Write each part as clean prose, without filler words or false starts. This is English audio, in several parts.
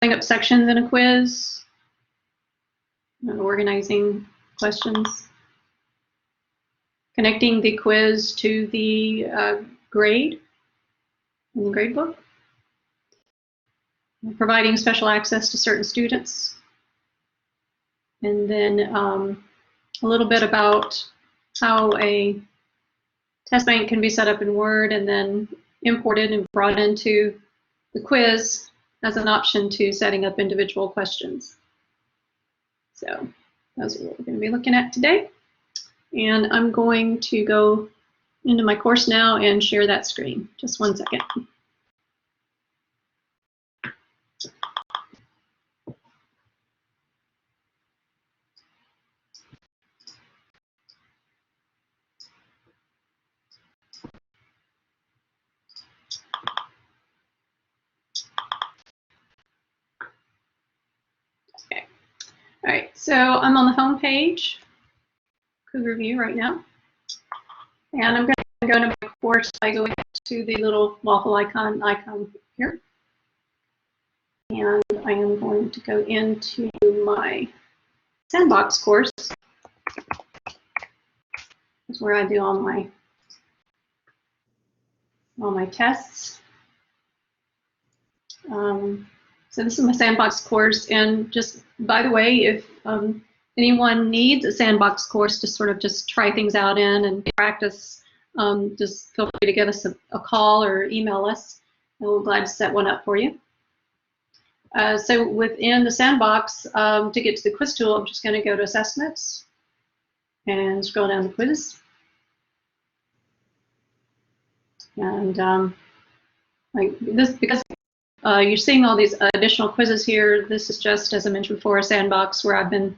setting up sections in a quiz, and organizing questions, connecting the quiz to the grade in the grade book, providing special access to certain students, and then a little bit about how a test bank can be set up in Word and then imported and brought into the quiz as an option to setting up individual questions. So those are what we're going to be looking at today. And I'm going to go into my course now and share that screen. Just one second. All right, so I'm on the home page, CougarVIEW right now, and I'm going to go to my course by going to the little waffle icon here, and I am going to go into my sandbox course. That's where I do all my tests. So this is my sandbox course, and just by the way, if anyone needs a sandbox course to sort of just try things out in and practice, just feel free to give us a call or email us, and we're glad to set one up for you. So within the sandbox, to get to the quiz tool, I'm just going to go to assessments and scroll down to quiz. And like this, because you're seeing all these additional quizzes here. This is just, as I mentioned before, a sandbox where I've been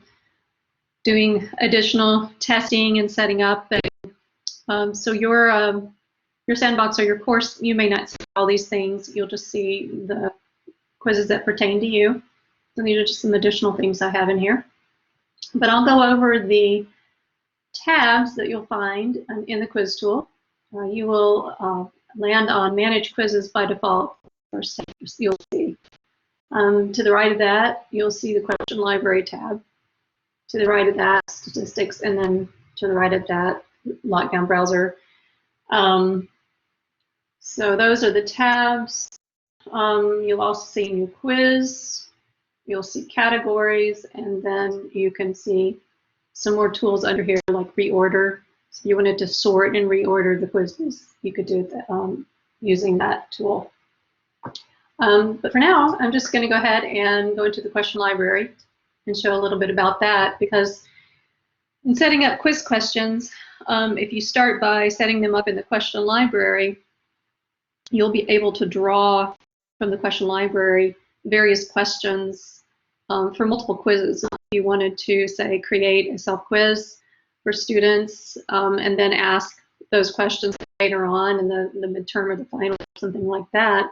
doing additional testing and setting up. And, so your sandbox or your course, you may not see all these things. You'll just see the quizzes that pertain to you. So these are just some additional things I have in here. But I'll go over the tabs that you'll find in the quiz tool. You will land on Manage Quizzes by default. You'll see. To the right of that, you'll see the Question Library tab. To the right of that, Statistics, and then to the right of that, Lockdown Browser. So those are the tabs. You'll also see New Quiz. You'll see Categories, and then you can see some more tools under here like Reorder. So if you wanted to sort and reorder the quizzes, you could do that using that tool. But for now, I'm just going to go ahead and go into the question library and show a little bit about that, because in setting up quiz questions, if you start by setting them up in the question library, you'll be able to draw from the question library various questions for multiple quizzes. If you wanted to, say, create a self-quiz for students and then ask those questions later on in the midterm or the final or something like that,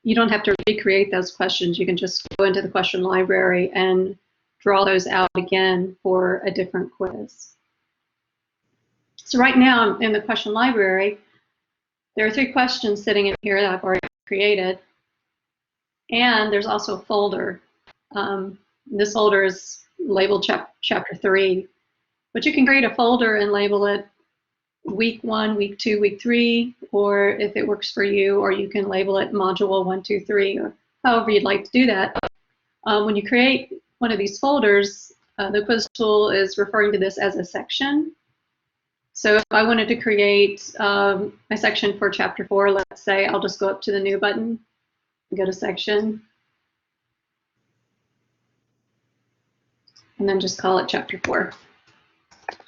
you don't have to recreate those questions. You can just go into the question library and draw those out again for a different quiz. So right now I'm in the question library. There are 3 questions sitting in here that I've already created. And there's also a folder. This folder is labeled Chapter 3. But you can create a folder and label it Week 1, Week 2, Week 3, or if it works for you, or you can label it Module 1, 2, 3, or however you'd like to do that. When you create one of these folders, the quiz tool is referring to this as a section. So if I wanted to create a section for Chapter 4, let's say, I'll just go up to the New button and go to Section, and then just call it Chapter 4.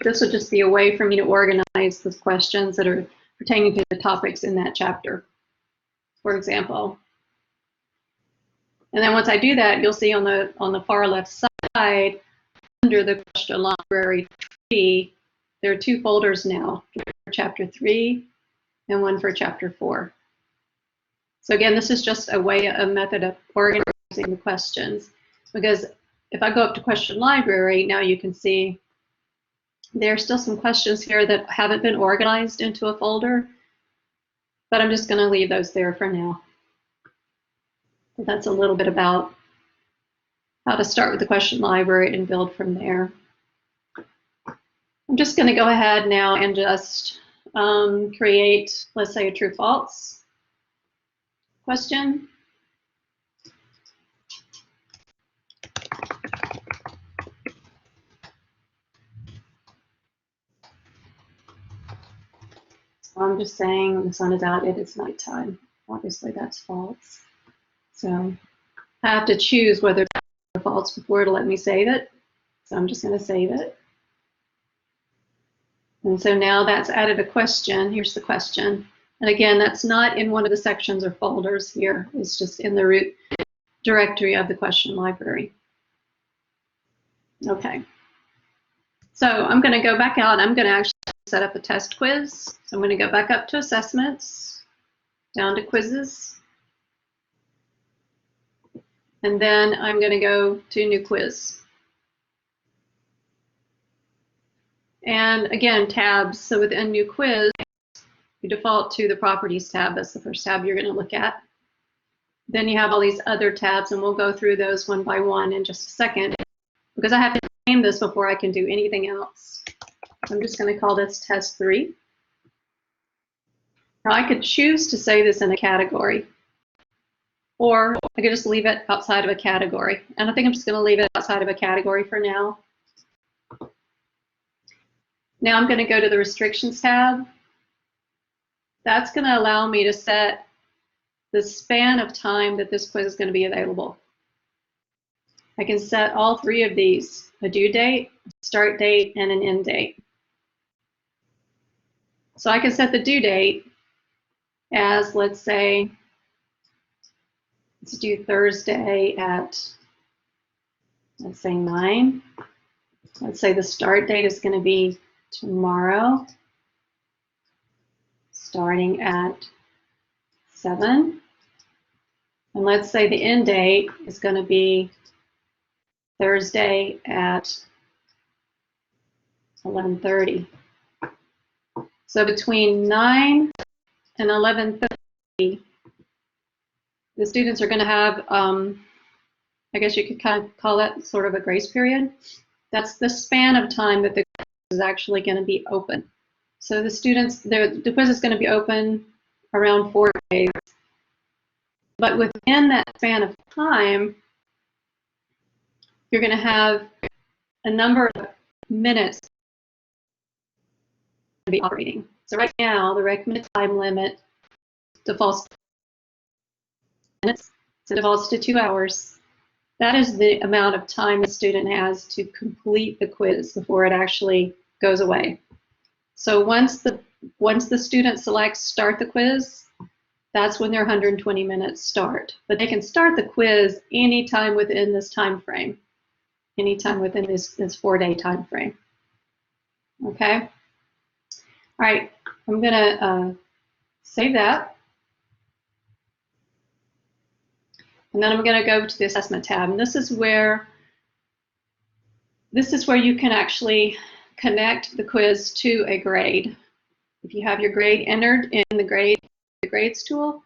This would just be a way for me to organize the questions that are pertaining to the topics in that chapter, for example. And then once I do that, you'll see on the far left side, under the question library tree, there are 2 folders now, for Chapter 3 and one for Chapter 4. So again, this is just a method of organizing the questions, because if I go up to question library, now you can see there are still some questions here that haven't been organized into a folder, but I'm just going to leave those there for now. So that's a little bit about how to start with the question library and build from there. I'm just going to go ahead now and just create, let's say, a true-false question. So I'm just saying the sun is out, it is nighttime. Obviously, that's false. So I have to choose whether it's false before it'll let me save it. So I'm just going to save it. And so now that's added a question. Here's the question. And again, that's not in one of the sections or folders here. It's just in the root directory of the question library. Okay. So I'm going to go back out. I'm going to actually set up a test quiz. So I'm going to go back up to assessments, down to quizzes. And then I'm going to go to new quiz. And again, tabs. So within new quiz, you default to the properties tab. That's the first tab you're going to look at. Then you have all these other tabs, and we'll go through those one by one in just a second, because I have to name this before I can do anything else. I'm just going to call this test 3. Now I could choose to say this in a category, or I could just leave it outside of a category. And I think I'm just going to leave it outside of a category for now. Now I'm going to go to the restrictions tab. That's going to allow me to set the span of time that this quiz is going to be available. I can set all 3 of these: a due date, a start date, and an end date. So I can set the due date as, let's say, let's do Thursday at, let's say, 9. Let's say the start date is going to be tomorrow, starting at 7. And let's say the end date is going to be Thursday at 11:30. So between 9 and 11:30, the students are going to have, I guess you could kind of call that sort of a grace period. That's the span of time that the quiz is actually going to be open. So the students, the quiz is going to be open around 4 days. But within that span of time, you're going to have a number of minutes to be operating. So right now, the recommended time limit defaults to minutes, so it defaults to 2 hours. That is the amount of time the student has to complete the quiz before it actually goes away. So once the student selects start the quiz, that's when their 120 minutes start. But they can start the quiz anytime within this time frame, anytime within this 4-day time frame. Okay? All right, I'm gonna save that. And then I'm going to go to the assessment tab, and this is where you can actually connect the quiz to a grade. If you have your grade entered in the grades tool,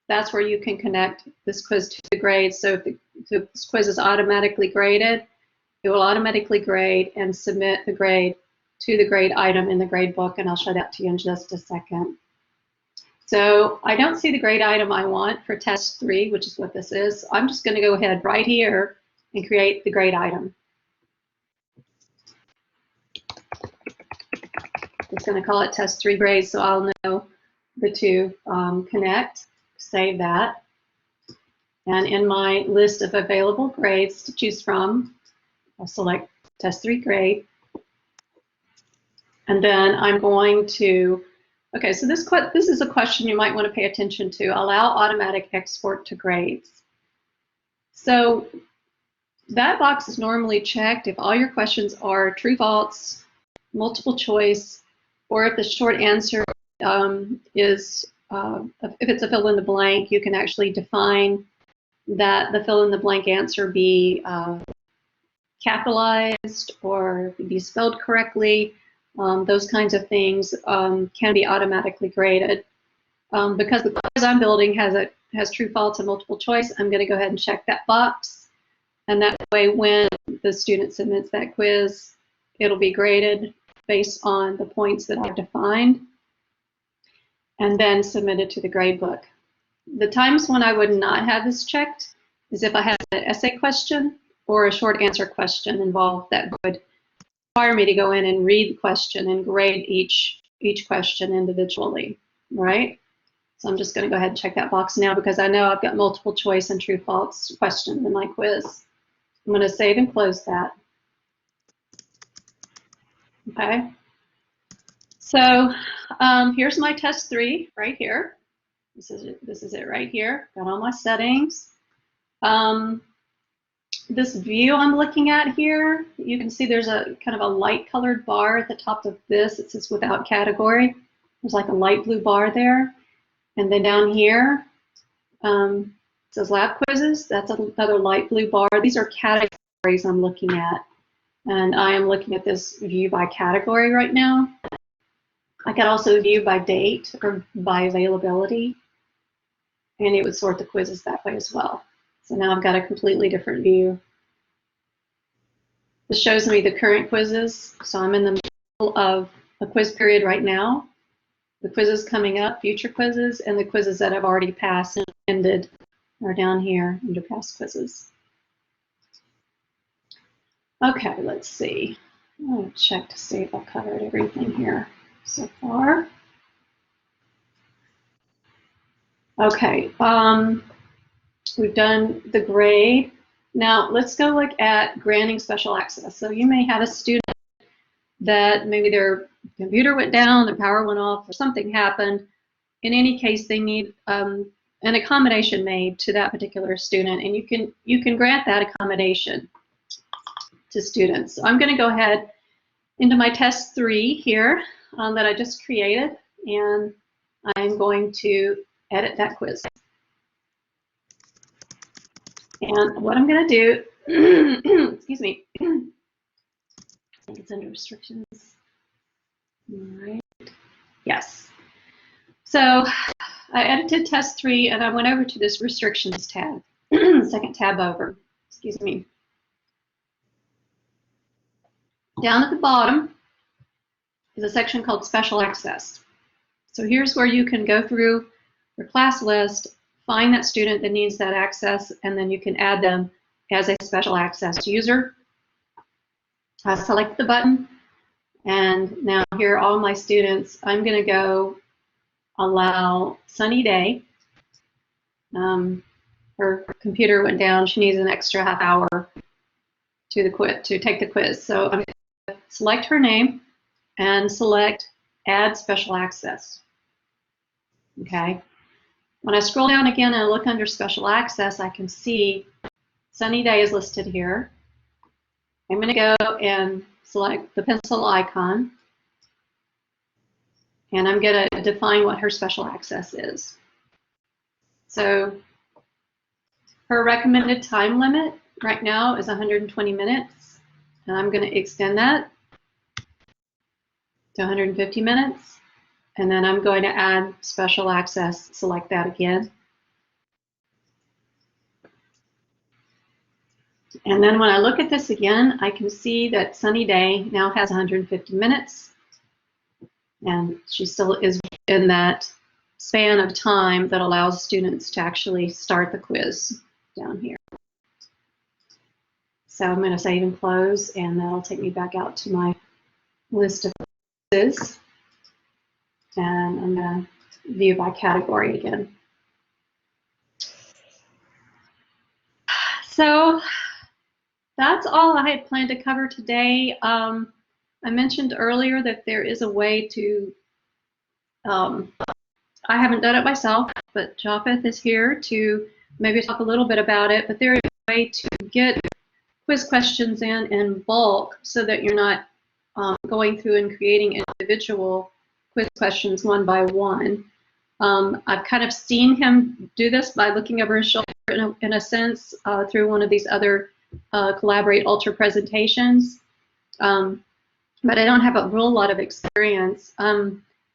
that's where you can connect this quiz to the grade. So if this quiz is automatically graded, it will automatically grade and submit the grade to the grade item in the grade book, and I'll show that to you in just a second. So I don't see the grade item I want for test 3, which is what this is. So I'm just going to go ahead right here and create the grade item. It's going to call it test 3 grades, so I'll know the two connect, save that. And in my list of available grades to choose from, I'll select test 3 grade. And then I'm going to, okay, so this is a question you might want to pay attention to. Allow automatic export to grades. So that box is normally checked if all your questions are true, false, multiple choice, or if the short answer is, if it's a fill in the blank, you can actually define that the fill in the blank answer be capitalized or be spelled correctly. Those kinds of things can be automatically graded. Because the quiz I'm building has true, false, and multiple choice, I'm going to go ahead and check that box. And that way, when the student submits that quiz, it'll be graded based on the points that I've defined and then submitted to the grade book. The times when I would not have this checked is if I had an essay question or a short answer question involved that would require me to go in and read the question and grade each question individually, right? So I'm just going to go ahead and check that box now because I know I've got multiple choice and true false questions in my quiz. I'm going to save and close that. Okay. So here's my test 3 right here. This is it right here. Got all my settings. This view I'm looking at here, you can see there's a kind of a light colored bar at the top of this. It says without category. There's like a light blue bar there. And then down here, it says lab quizzes. That's another light blue bar. These are categories I'm looking at. And I am looking at this view by category right now. I could also view by date or by availability. And it would sort the quizzes that way as well. So now I've got a completely different view. This shows me the current quizzes. So I'm in the middle of a quiz period right now. The quizzes coming up, future quizzes, and the quizzes that have already passed and ended are down here under past quizzes. Okay, let's see. I'm going to check to see if I've covered everything here so far. Okay, we've done the grade. Now let's go look at granting special access. So you may have a student that maybe their computer went down, their power went off, or something happened. In any case, they need an accommodation made to that particular student, and you can grant that accommodation to students. So I'm going to go ahead into my test 3 here that I just created, and I'm going to edit that quiz. And what I'm going to do, excuse me, I think it's under restrictions. All right. Yes. So I edited test 3 and I went over to this restrictions tab, second tab over, excuse me. Down at the bottom is a section called special access. So here's where you can go through your class list, find that student that needs that access, and then you can add them as a special access user. I select the button, and now here are all my students. I'm going to go allow Sunny Day. Her computer went down. She needs an extra half hour to take the quiz. So I'm going to select her name and select Add Special Access. Okay. When I scroll down again and I look under Special Access, I can see Sunny Day is listed here. I'm going to go and select the pencil icon, and I'm going to define what her special access is. So her recommended time limit right now is 120 minutes, and I'm going to extend that to 150 minutes, and then I'm going to add special access, select that again. And then when I look at this again, I can see that Sunny Day now has 150 minutes, and she still is in that span of time that allows students to actually start the quiz down here. So I'm going to save and close, and that'll take me back out to my list of quizzes. And I'm going to view by category again. So that's all I had planned to cover today. I mentioned earlier that there is a way to, I haven't done it myself, but Japheth is here to maybe talk a little bit about it, but there is a way to get quiz questions in bulk so that you're not going through and creating individual quiz questions one by one. I've kind of seen him do this by looking over his shoulder in a sense through one of these other Collaborate Ultra presentations, but I don't have a real lot of experience.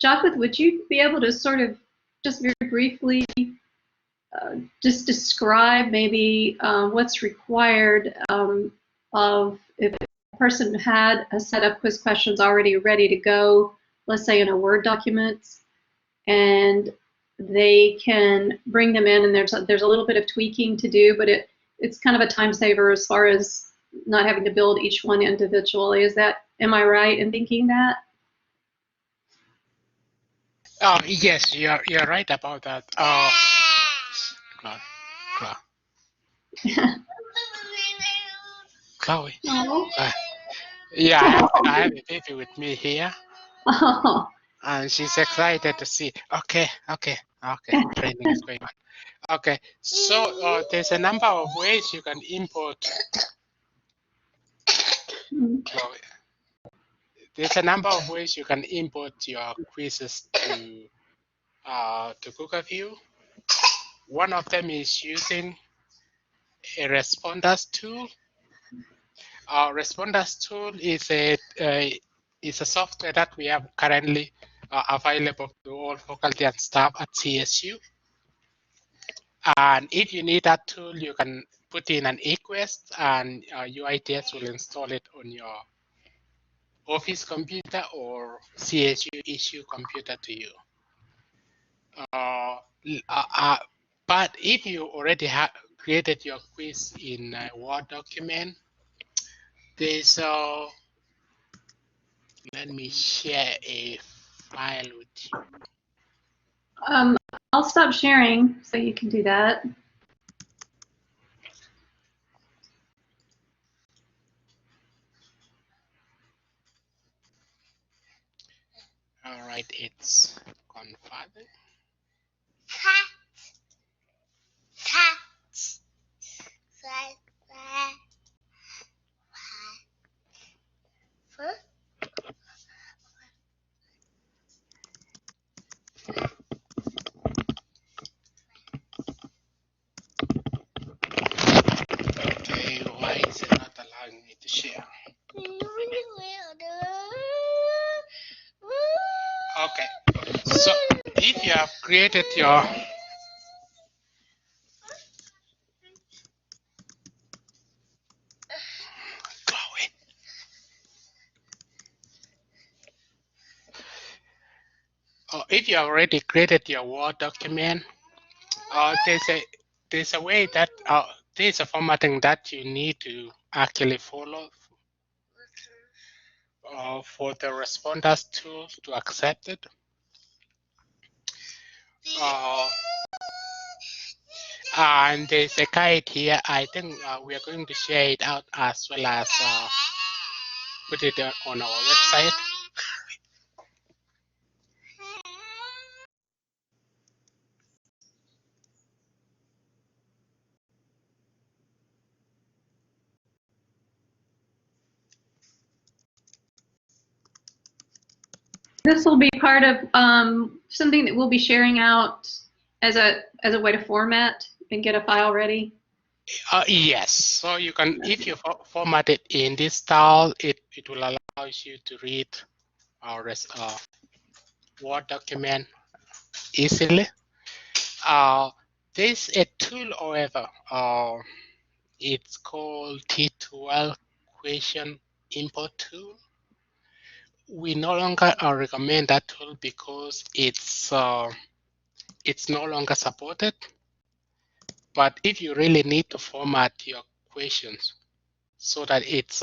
Japheth, would you be able to sort of just very briefly just describe maybe what's required of if a person had a set of quiz questions already ready to go, let's say in a Word document, and they can bring them in, and there's a little bit of tweaking to do, but it's kind of a time saver as far as not having to build each one individually. Am I right in thinking that? Yes, you're right about that. Chloe. No. Yeah, I have a baby with me here. Oh. And she's excited to see. Okay. Training is going on. Okay, so there's a number of ways you can import. Chloe. There's a number of ways you can import your quizzes to CougarView. One of them is using a responders tool. Responders tool is a software that we have currently available to all faculty and staff at CSU. And if you need that tool, you can put in an request, and UITS will install it on your office computer or CSU issue computer to you. But if you already have created your quiz in a Word document, there's let me share a file with you. I'll stop sharing so you can do that. All right, it's confirming. Okay, why is it not allowing me to share? Okay, so if you have created your if you have already created your Word document, there's a way that there's a formatting that you need to actually follow for the responders tool to accept it. And there's a guide here. I think we are going to share it out as well as put it on our website. This will be part of something that we'll be sharing out as a way to format and get a file ready. Yes, so you can, if you format it in this style, it will allow you to read our Word document easily. There's a tool, however, it's called T12 Question Import Tool. We no longer recommend that tool because it's no longer supported. But if you really need to format your questions so that it's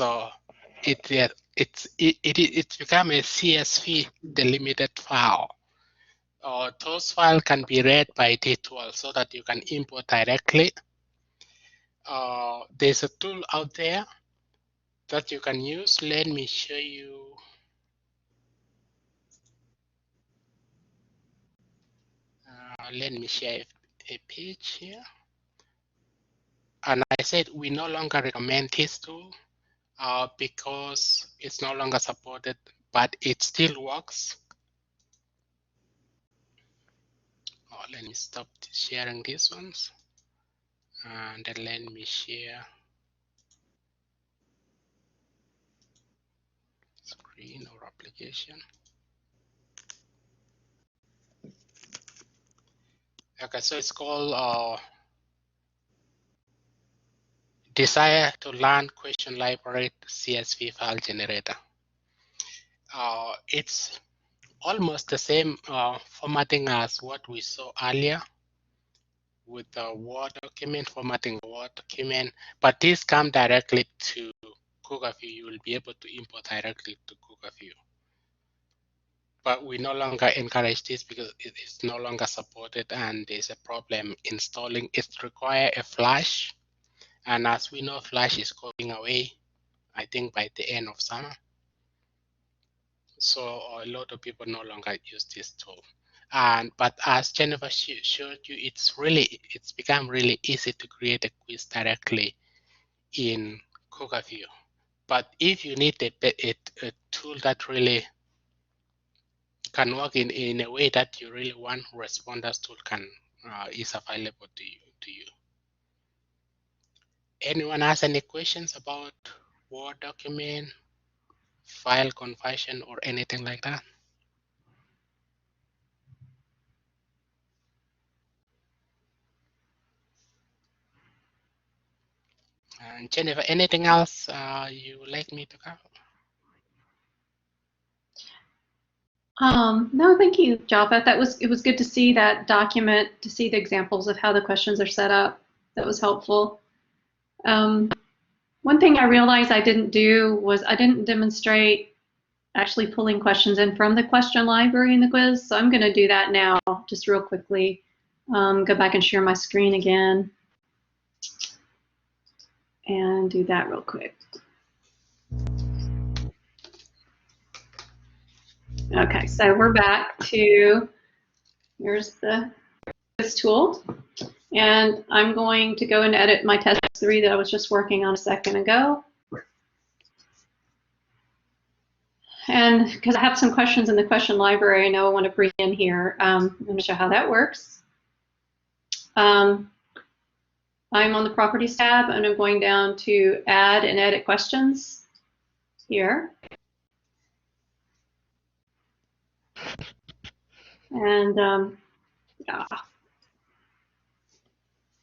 become a CSV delimited file, those files can be read by T12 so that you can import directly. There's a tool out there that you can use. Let me show you. Let me share a page here. And I said we no longer recommend this tool because it's no longer supported, but it still works. Let me stop sharing these ones. And then let me share screen or application. Okay, so it's called Desire to Learn Question Library CSV File Generator. It's almost the same formatting as what we saw earlier with the Word document, formatting the Word document, but these come directly to CougarView. You will be able to import directly to CougarView. But we no longer encourage this because it is no longer supported and there's a problem installing. It requires a Flash. And as we know, Flash is going away, I think by the end of summer. So a lot of people no longer use this tool. But as Jennifer showed you, it's become really easy to create a quiz directly in CougarView. But if you need a tool that really can work in a way that you really want, Responders tool is available to you. Anyone has any questions about Word document, file conversion, or anything like that? And Jennifer, anything else you would like me to cover? No, thank you, Java. It was good to see that document, to see the examples of how the questions are set up. That was helpful. One thing I realized I didn't do was I didn't demonstrate actually pulling questions in from the question library in the quiz. So I'm going to do that now, just real quickly. Go back and share my screen again and do that real quick. Okay, so we're back to, here's the quiz tool. And I'm going to go and edit my test 3 that I was just working on a second ago. And because I have some questions in the question library I know I want to bring in here, I'm going to show how that works. I'm on the Properties tab, and I'm going down to Add and Edit Questions here. And yeah,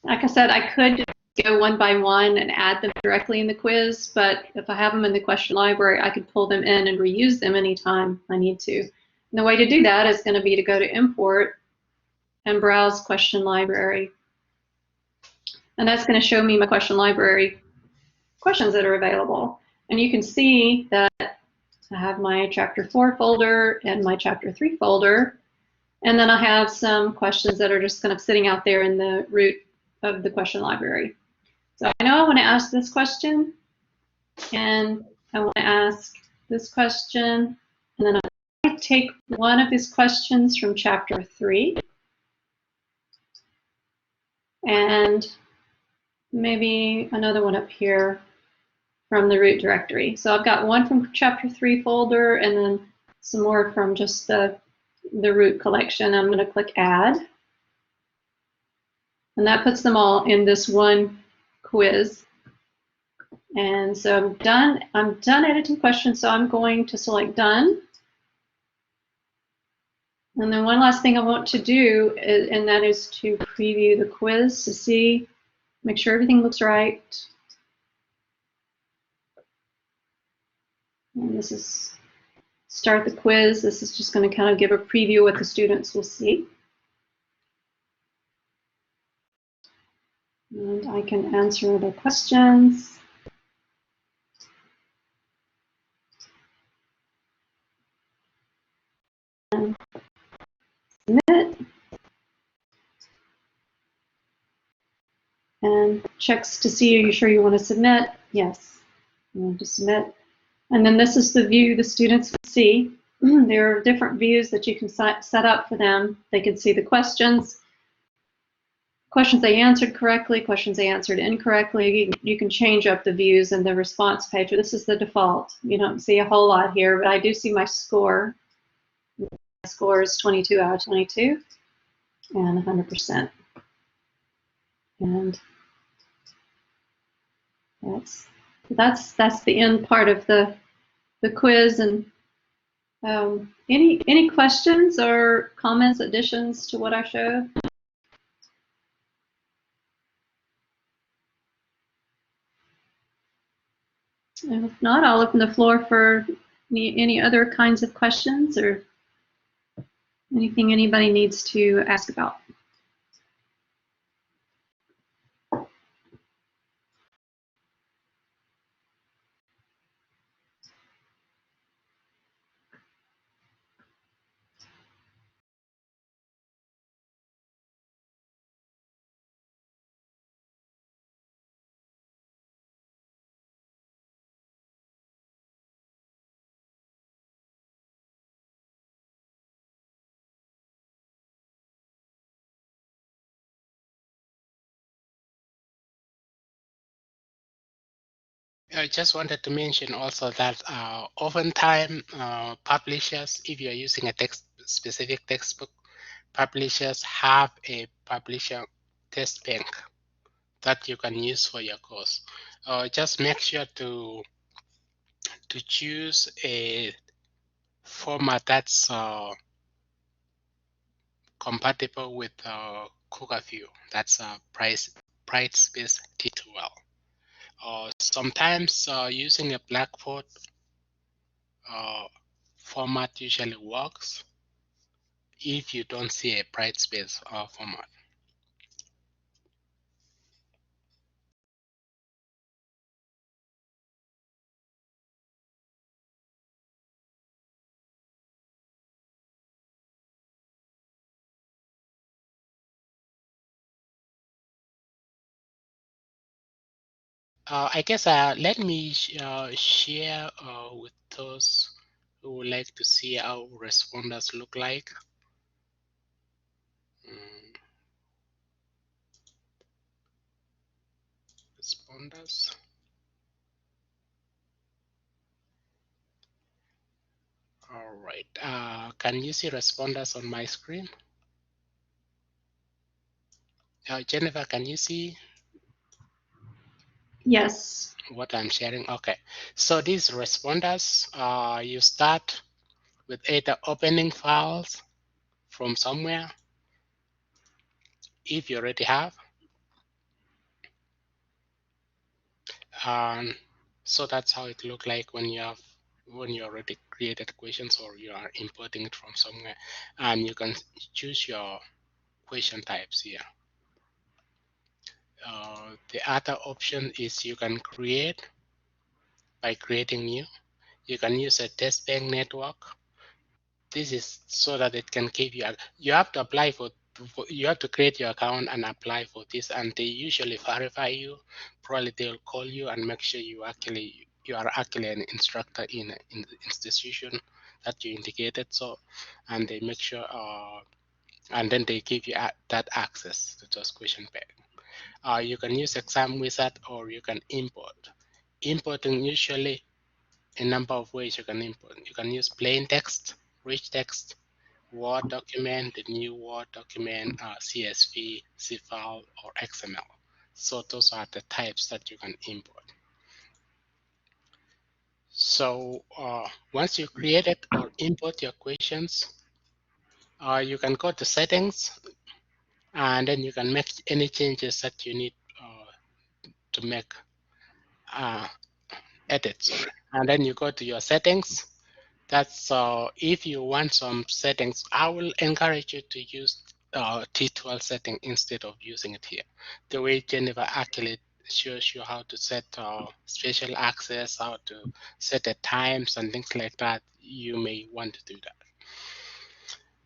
like I said, I could go one by one and add them directly in the quiz, but if I have them in the question library, I could pull them in and reuse them anytime I need to. And the way to do that is going to be to go to Import and browse Question Library. And that's going to show me my question library questions that are available. And you can see that I have my Chapter 4 folder and my Chapter 3 folder. And then I have some questions that are just kind of sitting out there in the root of the question library. So I know I want to ask this question, and I want to ask this question, and then I take one of these questions from Chapter 3 and maybe another one up here from the root directory. So I've got one from Chapter 3 folder and then some more from just the root collection. I'm going to click Add. And that puts them all in this one quiz. And so I'm done editing questions, so I'm going to select Done. And then one last thing I want to do, and that is to preview the quiz to see, make sure everything looks right. And this is start the quiz. This is just going to kind of give a preview of what the students will see. And I can answer the questions. And submit. And checks to see, are you sure you want to submit? Yes, you want to submit. And then this is the view the students will see. There are different views that you can set up for them. They can see the questions they answered correctly, questions they answered incorrectly. You can change up the views in the response page. This is the default. You don't see a whole lot here, but I do see my score. My score is 22 out of 22 and 100%. And that's the end part of the quiz. And any questions or comments, additions to what I showed? And if not, I'll open the floor for any other kinds of questions or anything anybody needs to ask about. I just wanted to mention also that oftentimes publishers, if you're using a specific textbook, publishers have a publisher test bank that you can use for your course. Just make sure to choose a format that's compatible with CougarVIEW. That's Brightspace T12. Sometimes using a Blackboard format usually works if you don't see a Brightspace format. I guess let me share with those who would like to see how responders look like. Responders. All right. Can you see responders on my screen? Jennifer, can you see? Yes. What I'm sharing? Okay. So these responders, you start with either opening files from somewhere, if you already have. So that's how it look like when you already created questions or you are importing it from somewhere, and you can choose your question types here. The other option is you can create by creating new. You can use a test bank network. This is so that it can give you. You have to apply you have to create your account and apply for this, and they usually verify you. Probably they'll call you and make sure you are actually an instructor in the institution that you indicated. So, and they make sure, and then they give you that access to those question bank. You can use exam wizard or you can import. Importing usually a number of ways you can import. You can use plain text, rich text, Word document, the new Word document, CSV, CFL, or XML. So those are the types that you can import. So once you create it or import your questions, you can go to settings, and then you can make any changes that you need to make edits. Sorry. And then you go to your settings. That's if you want some settings, I will encourage you to use T12 setting instead of using it here. The way Jennifer actually shows you how to set special access, how to set the times and things like that, you may want to do that.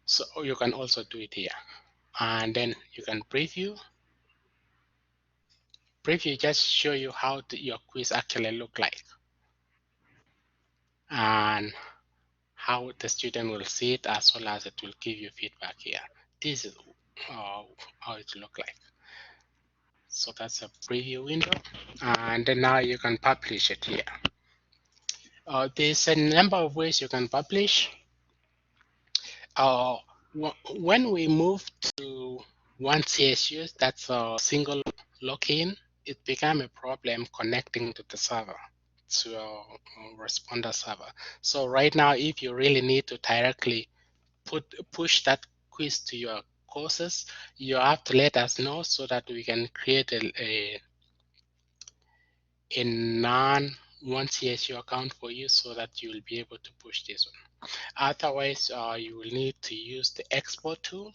So you can also do it here. And then you can preview. Preview just show you how your quiz actually look like. And how the student will see it, as well as it will give you feedback here. This is how it look like. So that's a preview window, and then now you can publish it here. There's a number of ways you can publish. When we move to one CSU, that's a single login, it became a problem connecting to the server, to a responder server. So right now, if you really need to directly push that quiz to your courses, you have to let us know so that we can create a non one CSU account for you so that you will be able to push this one. Otherwise, you will need to use the export tool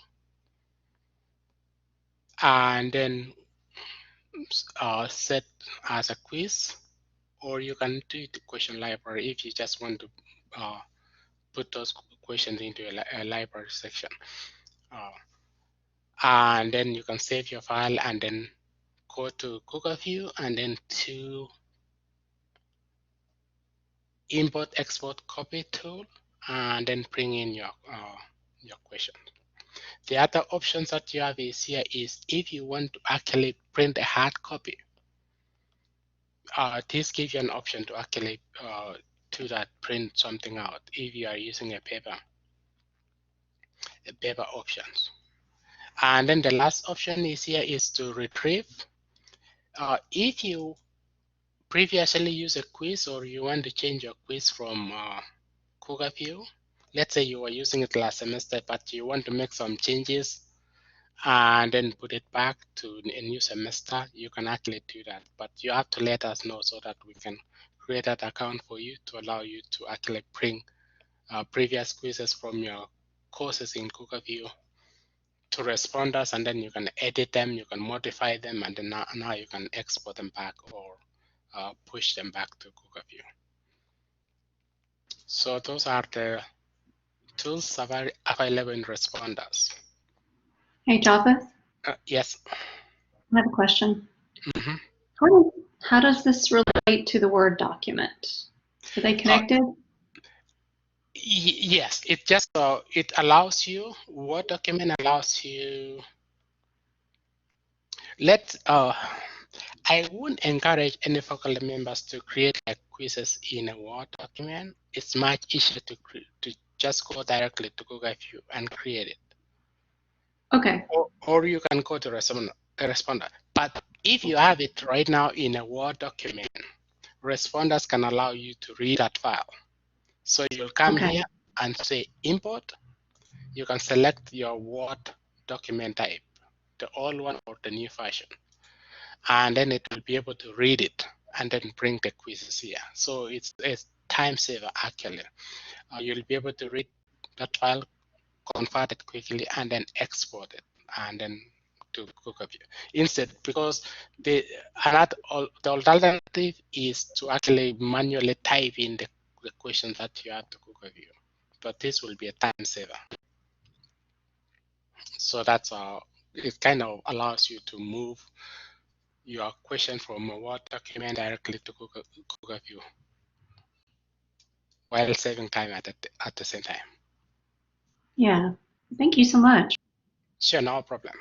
and then set as a quiz, or you can do the question library if you just want to put those questions into a library section. And then you can save your file and then go to CougarView and then to import export copy tool and then bring in your question. The other options that you have is here is if you want to actually print a hard copy, this gives you an option to actually do that, print something out if you are using a paper options. And then the last option is here is to retrieve. If you previously use a quiz or you want to change your quiz from CougarView, let's say you were using it last semester, but you want to make some changes and then put it back to a new semester, you can actually do that. But you have to let us know so that we can create that account for you to allow you to actually bring previous quizzes from your courses in CougarView to responders, and then you can edit them, you can modify them, and then now you can export them back or push them back to CougarView. So those are the tools available in responders. Hey, Java, Yes. I have a question. Mm-hmm. How does this relate to the Word document? Are they connected? Yes, it just it allows you, Word document allows you, I wouldn't encourage any faculty members to create like quizzes in a Word document. It's much easier to just go directly to CougarView and create it. Okay. Or you can go to responder. But if you have it right now in a Word document, responders can allow you to read that file. So you'll come here and say import. You can select your Word document type, the old one or the new version. And then it will be able to read it and then bring the quizzes here. So it's a time saver actually. You'll be able to read that file, convert it quickly, and then export it, and then to CougarView. Instead, because the alternative is to actually manually type in the questions that you have to CougarView. But this will be a time saver. So that's it kind of allows you to move your question from a Word document directly to CougarView while saving time at the same time. Yeah, thank you so much. Sure, no problem.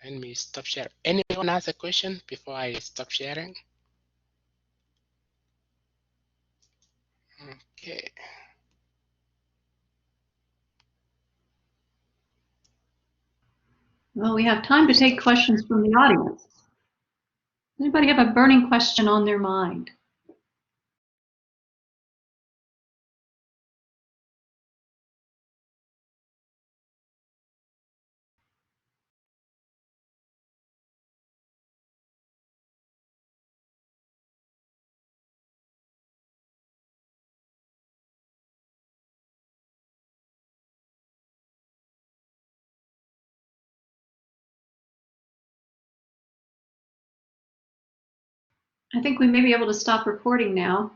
Let me stop sharing. Anyone has a question before I stop sharing? Okay. Well, we have time to take questions from the audience. Anybody have a burning question on their mind? I think we may be able to stop recording now.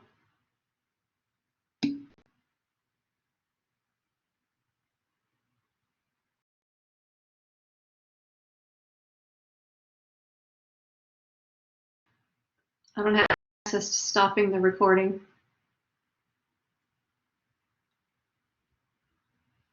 I don't have access to stopping the recording.